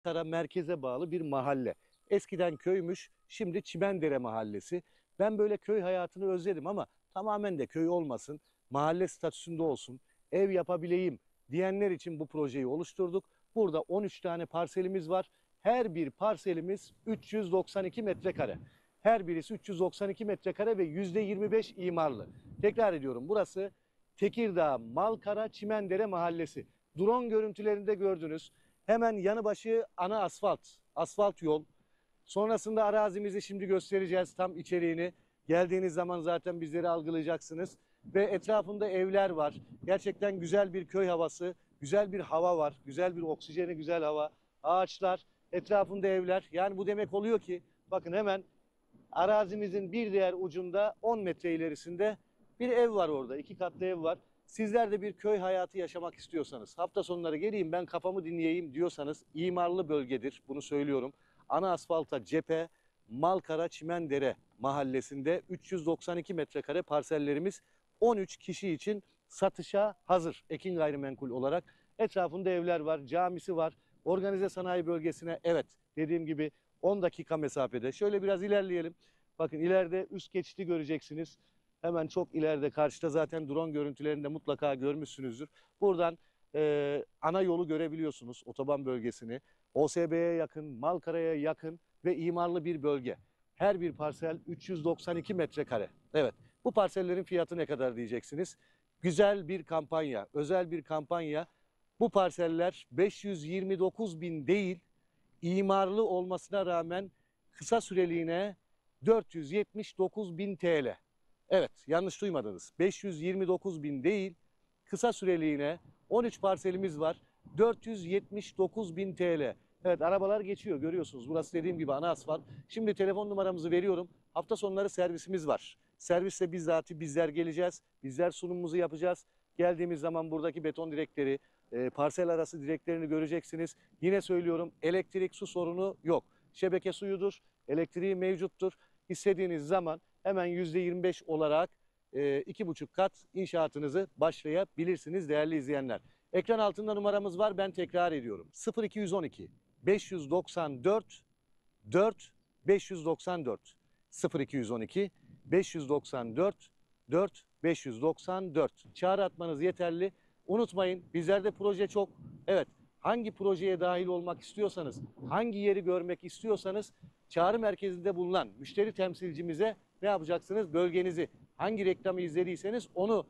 Malkara merkeze bağlı bir mahalle. Eskiden köymüş, şimdi Çimendere Mahallesi. Ben böyle köy hayatını özledim ama tamamen de köy olmasın, mahalle statüsünde olsun, ev yapabileyim diyenler için bu projeyi oluşturduk. Burada 13 tane parselimiz var. Her bir parselimiz 392 metrekare. Her birisi 392 metrekare ve %25 imarlı. Tekrar ediyorum, burası Tekirdağ Malkara Çimendere Mahallesi. Drone görüntülerinde gördünüz. Hemen yanı başı ana asfalt yol. Sonrasında arazimizi şimdi göstereceğiz, tam içeriğini. Geldiğiniz zaman zaten bizleri algılayacaksınız. Ve etrafında evler var. Gerçekten güzel bir köy havası, güzel bir hava var. Güzel bir oksijeni, güzel hava. Ağaçlar, etrafında evler. Yani bu demek oluyor ki bakın hemen arazimizin bir diğer ucunda 10 metre ilerisinde bir ev var orada. 2 katlı ev var. Sizler de bir köy hayatı yaşamak istiyorsanız, hafta sonları geleyim ben kafamı dinleyeyim diyorsanız imarlı bölgedir. Bunu söylüyorum. Ana asfalta cephe, Malkara Çimendere mahallesinde 392 metrekare parsellerimiz 13 kişi için satışa hazır. Ekin gayrimenkul olarak etrafında evler var, camisi var. Organize sanayi bölgesine, evet, dediğim gibi 10 dakika mesafede. Şöyle biraz ilerleyelim. Bakın ileride üst geçidi göreceksiniz. Hemen çok ileride karşıda, zaten drone görüntülerinde mutlaka görmüşsünüzdür. Buradan ana yolu görebiliyorsunuz, otoban bölgesini. OSB'ye yakın, Malkara'ya yakın ve imarlı bir bölge. Her bir parsel 392 metrekare. Evet, bu parsellerin fiyatı ne kadar diyeceksiniz? Güzel bir kampanya, özel bir kampanya. Bu parseller 529 bin değil, imarlı olmasına rağmen kısa süreliğine 479 bin TL. Evet, yanlış duymadınız. 529 bin değil, kısa süreliğine 13 parselimiz var. 479 bin TL. Evet, arabalar geçiyor, görüyorsunuz. Burası dediğim gibi ana asfalt. Şimdi telefon numaramızı veriyorum. Hafta sonları servisimiz var. Serviste bizzati bizler geleceğiz. Bizler sunumumuzu yapacağız. Geldiğimiz zaman buradaki beton direkleri, parsel arası direklerini göreceksiniz. Yine söylüyorum, elektrik su sorunu yok. Şebeke suyudur, elektriği mevcuttur. İstediğiniz zaman hemen %25 olarak 2,5 kat inşaatınızı başlayabilirsiniz değerli izleyenler. Ekran altında numaramız var, ben tekrar ediyorum. 0212 594 4 594 0212 594 4 594. Çağrı atmanız yeterli. Unutmayın, bizlerde proje çok. Evet, hangi projeye dahil olmak istiyorsanız, hangi yeri görmek istiyorsanız çağrı merkezinde bulunan müşteri temsilcimize ne yapacaksınız? Bölgenizi, hangi reklamı izlediyseniz onu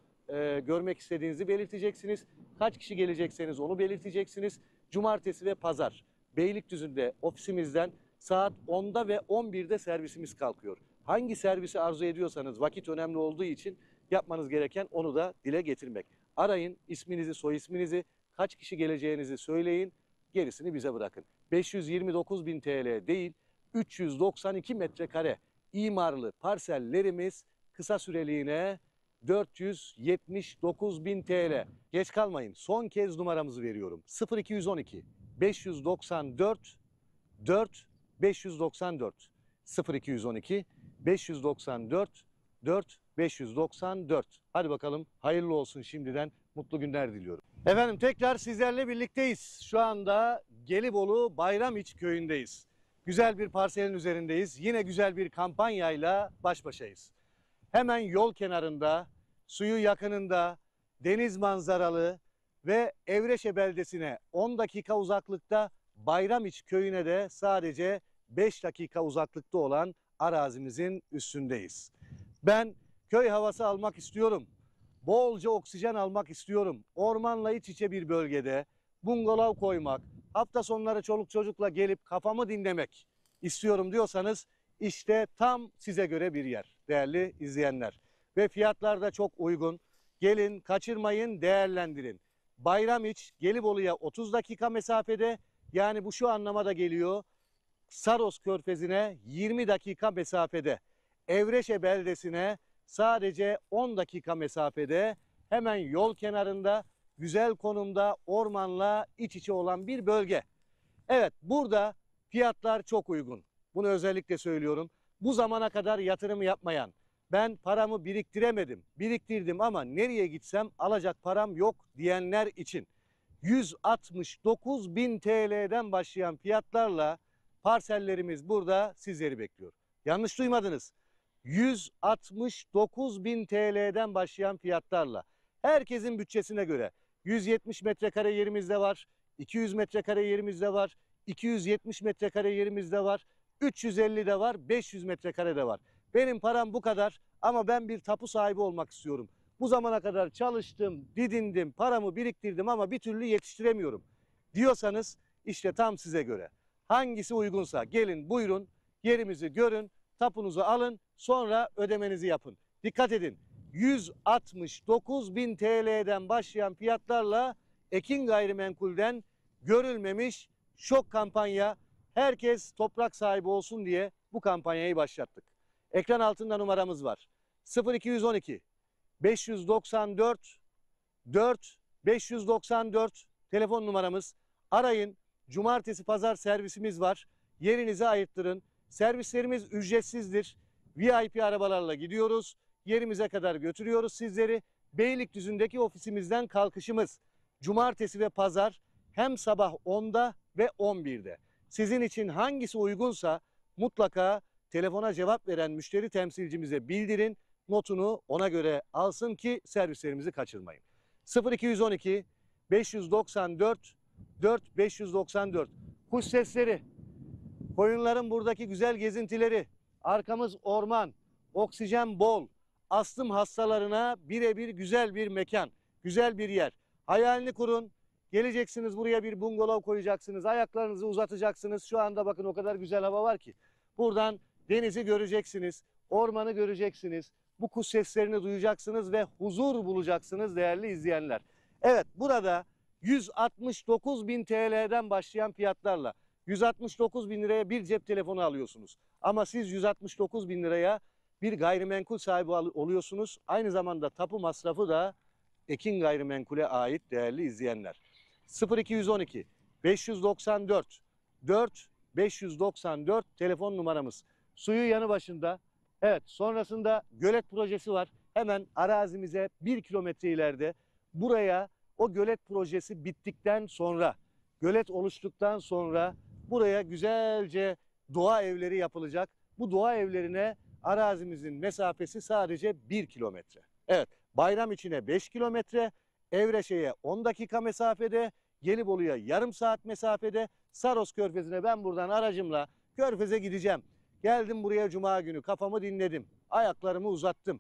görmek istediğinizi belirteceksiniz. Kaç kişi gelecekseniz onu belirteceksiniz. Cumartesi ve pazar Beylikdüzü'nde ofisimizden saat 10'da ve 11'de servisimiz kalkıyor. Hangi servisi arzu ediyorsanız, vakit önemli olduğu için yapmanız gereken onu da dile getirmek. Arayın, isminizi, soy isminizi, kaç kişi geleceğinizi söyleyin, gerisini bize bırakın. 529 bin TL değil, 392 metrekare imarlı parsellerimiz kısa süreliğine 479 bin TL. Geç kalmayın, son kez numaramızı veriyorum. 0212 594 4 594 0212 594 4 594. Hadi bakalım, hayırlı olsun şimdiden, mutlu günler diliyorum. Efendim, tekrar sizlerle birlikteyiz. Şu anda Gelibolu Bayramiç köyündeyiz. Güzel bir parselin üzerindeyiz. Yine güzel bir kampanyayla baş başayız. Hemen yol kenarında, suyu yakınında, deniz manzaralı ve Evreşe beldesine 10 dakika uzaklıkta, Bayramiç köyüne de sadece 5 dakika uzaklıkta olan arazimizin üstündeyiz. Ben köy havası almak istiyorum. Bolca oksijen almak istiyorum. Ormanla iç içe bir bölgede bungalov koymak, hafta sonları çoluk çocukla gelip kafamı dinlemek istiyorum diyorsanız işte tam size göre bir yer değerli izleyenler. Ve fiyatlar da çok uygun. Gelin, kaçırmayın, değerlendirin. Bayramiç Gelibolu'ya 30 dakika mesafede, yani bu şu anlama da geliyor: Saros Körfezi'ne 20 dakika mesafede. Evreşe beldesine sadece 10 dakika mesafede, hemen yol kenarında, güzel konumda, ormanla iç içe olan bir bölge. Evet, burada fiyatlar çok uygun. Bunu özellikle söylüyorum. Bu zamana kadar yatırım yapmayan, ben paramı biriktiremedim, biriktirdim ama nereye gitsem alacak param yok diyenler için 169.000 TL'den başlayan fiyatlarla parsellerimiz burada sizleri bekliyor. Yanlış duymadınız. 169.000 TL'den başlayan fiyatlarla herkesin bütçesine göre 170 metrekare yerimiz de var, 200 metrekare yerimiz de var, 270 metrekare yerimiz de var, 350 de var, 500 metrekare de var. Benim param bu kadar ama ben bir tapu sahibi olmak istiyorum. Bu zamana kadar çalıştım, didindim, paramı biriktirdim ama bir türlü yetiştiremiyorum diyorsanız işte tam size göre. Hangisi uygunsa gelin buyurun, yerimizi görün, tapunuzu alın, sonra ödemenizi yapın. Dikkat edin, 169.000 TL'den başlayan fiyatlarla Ekin Gayrimenkul'den görülmemiş şok kampanya. Herkes toprak sahibi olsun diye bu kampanyayı başlattık. Ekran altında numaramız var. 0212 594 4 594 telefon numaramız. Arayın. Cumartesi pazar servisimiz var. Yerinizi ayırttırın. Servislerimiz ücretsizdir. VIP arabalarla gidiyoruz. Yerimize kadar götürüyoruz sizleri. Beylikdüzü'ndeki ofisimizden kalkışımız cumartesi ve pazar hem sabah 10'da ve 11'de. Sizin için hangisi uygunsa mutlaka telefona cevap veren müşteri temsilcimize bildirin. Notunu ona göre alsın ki servislerimizi kaçırmayın. 0212 594 4 594 kuş sesleri, koyunların buradaki güzel gezintileri, arkamız orman, oksijen bol, astım hastalarına birebir güzel bir mekan, güzel bir yer. Hayalini kurun. Geleceksiniz buraya bir bungalov koyacaksınız, ayaklarınızı uzatacaksınız. Şu anda bakın o kadar güzel hava var ki. Buradan denizi göreceksiniz, ormanı göreceksiniz. Bu kuş seslerini duyacaksınız ve huzur bulacaksınız değerli izleyenler. Evet, burada 169.000 TL'den başlayan fiyatlarla 169.000 liraya bir cep telefonu alıyorsunuz. Ama siz 169.000 liraya bir gayrimenkul sahibi oluyorsunuz. Aynı zamanda tapu masrafı da Ekin Gayrimenkul'e ait değerli izleyenler. 0212 594 4 594 telefon numaramız. Suyu yanı başında. Evet, sonrasında gölet projesi var. Hemen arazimize 1 kilometre ileride. Buraya o gölet projesi bittikten sonra, gölet oluştuktan sonra buraya güzelce doğa evleri yapılacak. Bu doğa evlerine arazimizin mesafesi sadece 1 kilometre. Evet, Bayramiçi'ne 5 kilometre, Evreşe'ye 10 dakika mesafede, Gelibolu'ya yarım saat mesafede, Saros Körfezi'ne ben buradan aracımla Körfez'e gideceğim. Geldim buraya cuma günü, kafamı dinledim, ayaklarımı uzattım.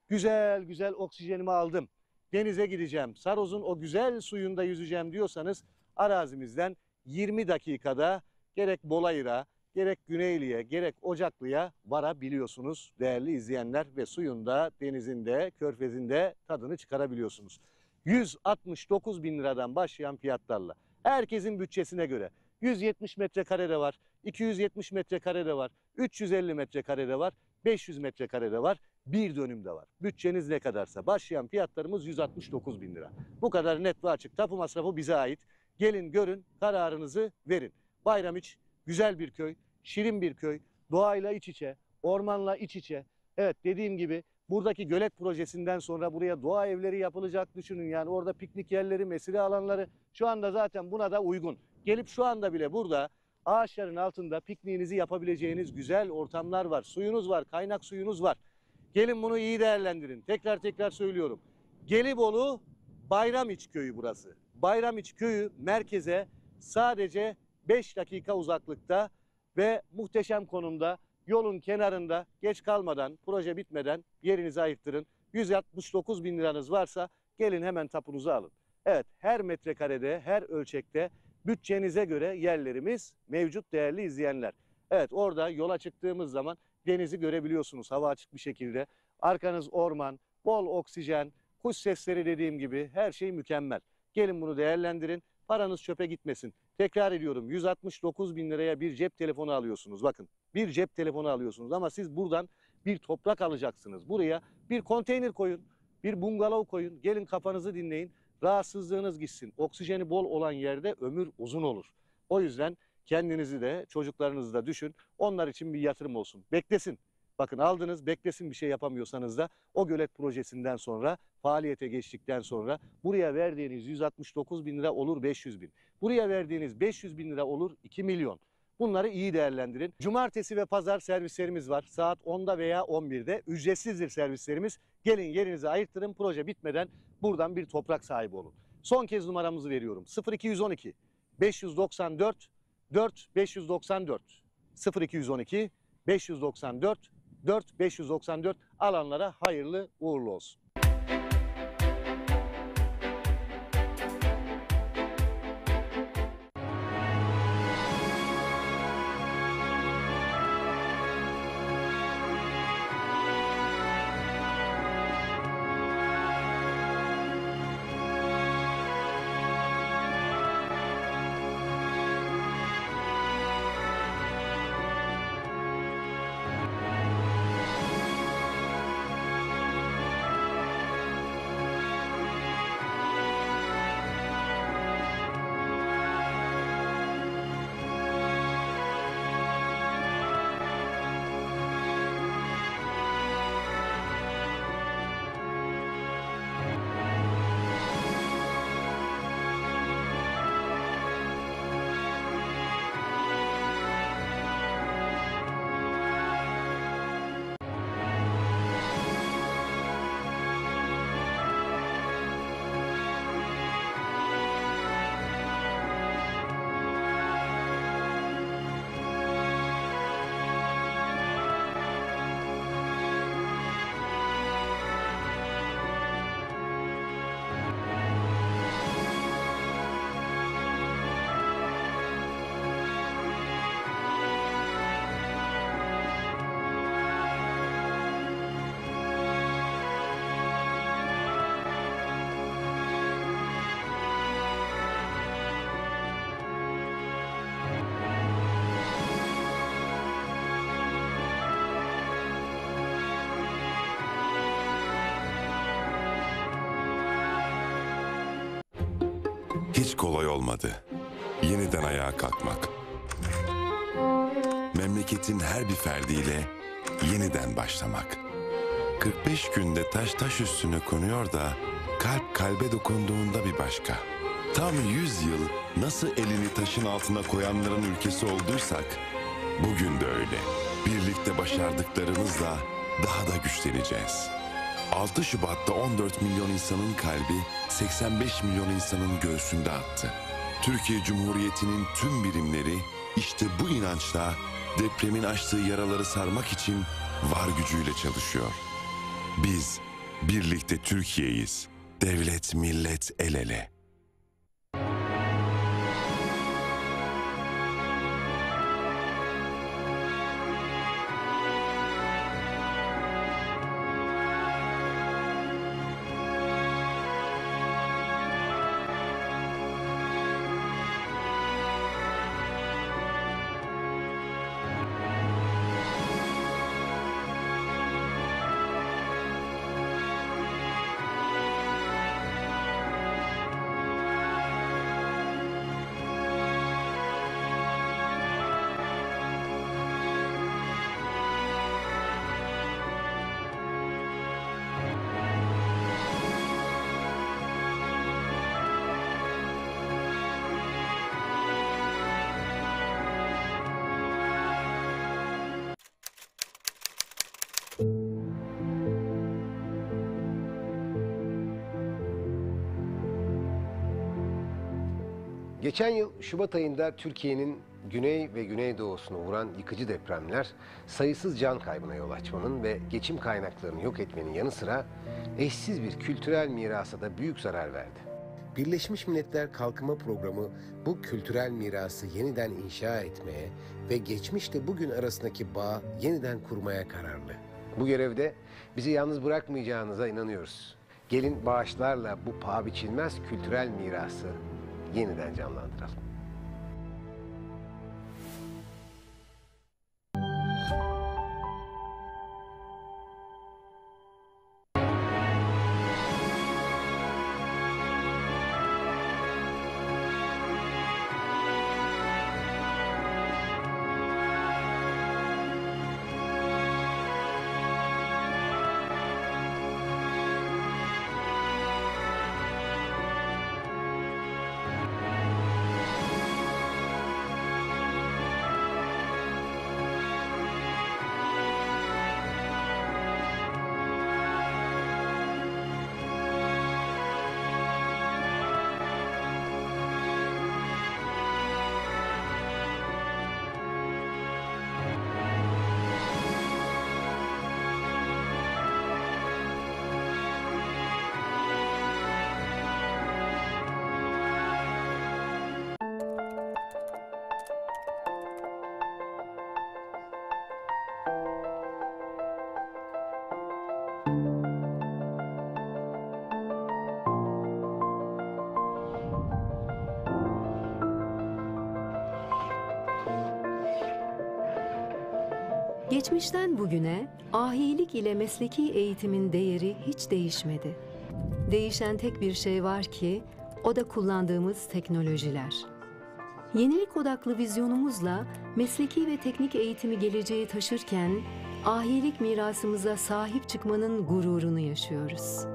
Güzel güzel oksijenimi aldım. Denize gideceğim, Saros'un o güzel suyunda yüzeceğim diyorsanız arazimizden 20 dakikada gerek Bolayır'a, gerek Güneyli'ye, gerek Ocaklı'ya varabiliyorsunuz değerli izleyenler ve suyunda, denizinde, körfezinde tadını çıkarabiliyorsunuz. 169.000 liradan başlayan fiyatlarla herkesin bütçesine göre 170 metrekare de var, 270 metrekare de var, 350 metrekare de var, 500 metrekare de var, bir dönüm de var. Bütçeniz ne kadarsa başlayan fiyatlarımız 169.000 lira. Bu kadar net ve açık. Tapu masrafı bize ait. Gelin görün, kararınızı verin. Bayramiç güzel bir köy, şirin bir köy, doğayla iç içe, ormanla iç içe. Evet, dediğim gibi buradaki gölet projesinden sonra buraya doğa evleri yapılacak, düşünün yani orada piknik yerleri, mesire alanları şu anda zaten buna da uygun. Gelip şu anda bile burada ağaçların altında pikniğinizi yapabileceğiniz güzel ortamlar var. Suyunuz var, kaynak suyunuz var. Gelin bunu iyi değerlendirin. Tekrar tekrar söylüyorum. Gelibolu Bayramiç köyü burası. Bayramiç köyü merkeze sadece 5 dakika uzaklıkta ve muhteşem konumda, yolun kenarında. Geç kalmadan, proje bitmeden yerinizi ayırttırın. 169.000 liranız varsa gelin hemen tapunuzu alın. Evet, her metrekarede, her ölçekte bütçenize göre yerlerimiz mevcut değerli izleyenler. Evet, orada yola çıktığımız zaman denizi görebiliyorsunuz hava açık bir şekilde. Arkanız orman, bol oksijen, kuş sesleri dediğim gibi her şey mükemmel. Gelin bunu değerlendirin. Paranız çöpe gitmesin. Tekrar ediyorum, 169.000 liraya bir cep telefonu alıyorsunuz. Bakın, bir cep telefonu alıyorsunuz ama siz buradan bir toprak alacaksınız. Buraya bir konteyner koyun, bir bungalov koyun. Gelin kafanızı dinleyin. Rahatsızlığınız gitsin. Oksijeni bol olan yerde ömür uzun olur. O yüzden kendinizi de çocuklarınızı da düşün. Onlar için bir yatırım olsun. Beklesin. Bakın aldınız, beklesin bir şey yapamıyorsanız da o gölet projesinden sonra, faaliyete geçtikten sonra buraya verdiğiniz 169 bin lira olur 500 bin. Buraya verdiğiniz 500 bin lira olur 2 milyon. Bunları iyi değerlendirin. Cumartesi ve pazar servislerimiz var. Saat 10'da veya 11'de ücretsizdir servislerimiz. Gelin yerinizi ayırttırın, proje bitmeden buradan bir toprak sahibi olun. Son kez numaramızı veriyorum. 0212 594 4 594 0212 594 4 594 alanlara hayırlı uğurlu olsun. Hiç kolay olmadı. Yeniden ayağa kalkmak. Memleketin her bir ferdiyle yeniden başlamak. 45 günde taş üstüne konuyor da kalp kalbe dokunduğunda bir başka. Tam 100 yıl nasıl elini taşın altına koyanların ülkesi olduysak bugün de öyle. Birlikte başardıklarımızla daha da güçleneceğiz. 6 Şubat'ta 14 milyon insanın kalbi 85 milyon insanın göğsünde attı. Türkiye Cumhuriyeti'nin tüm birimleri işte bu inançla depremin açtığı yaraları sarmak için var gücüyle çalışıyor. Biz birlikte Türkiye'yiz. Devlet, millet el ele. Geçen yıl Şubat ayında Türkiye'nin güney ve güneydoğusunu vuran yıkıcı depremler sayısız can kaybına yol açmanın ve geçim kaynaklarını yok etmenin yanı sıra eşsiz bir kültürel mirasa da büyük zarar verdi. Birleşmiş Milletler Kalkınma Programı bu kültürel mirası yeniden inşa etmeye ve geçmişle bugün arasındaki bağı yeniden kurmaya kararlı. Bu görevde bizi yalnız bırakmayacağınıza inanıyoruz. Gelin bağışlarla bu paha biçilmez kültürel mirası yeniden canlandıralım. Geçmişten bugüne ahilik ile mesleki eğitimin değeri hiç değişmedi. Değişen tek bir şey var ki o da kullandığımız teknolojiler. Yenilik odaklı vizyonumuzla mesleki ve teknik eğitimi geleceğe taşırken ahilik mirasımıza sahip çıkmanın gururunu yaşıyoruz.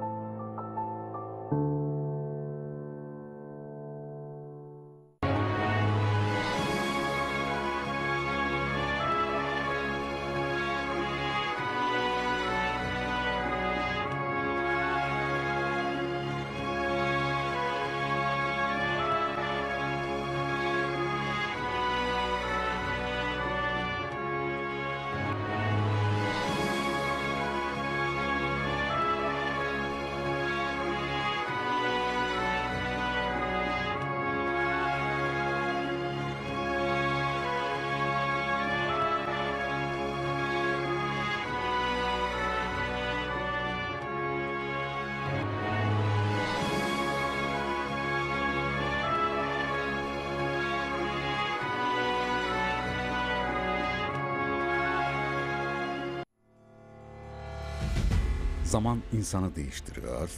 Zaman insanı değiştiriyor,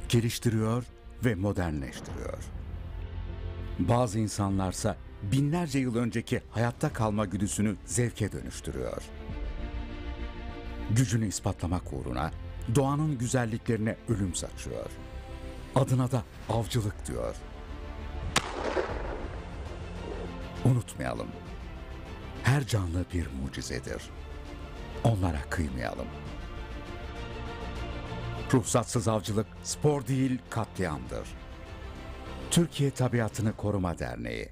geliştiriyor ve modernleştiriyor. Bazı insanlarsa binlerce yıl önceki hayatta kalma güdüsünü zevke dönüştürüyor. Gücünü ispatlamak uğruna doğanın güzelliklerine ölüm saçıyor. Adına da avcılık diyor. Unutmayalım. Her canlı bir mucizedir. Onlara kıymayalım. Ruhsatsız avcılık spor değil katliamdır. Türkiye Tabiatını Koruma Derneği.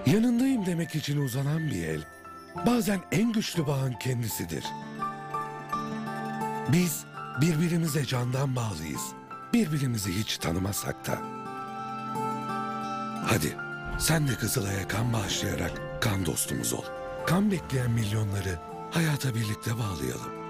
Yanındayım demek için uzanan bir el, bazen en güçlü bağın kendisidir. Biz birbirimize candan bağlıyız, birbirimizi hiç tanımasak da. Hadi, sen de Kızılay'a kan bağışlayarak kan dostumuz ol. Kan bekleyen milyonları hayata birlikte bağlayalım.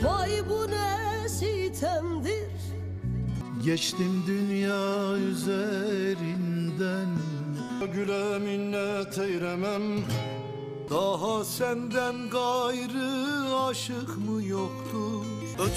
Vay bu ne sitemdir. Geçtim dünya üzerinden, güle minnet eyremem. Daha senden gayrı aşık mı yoktur?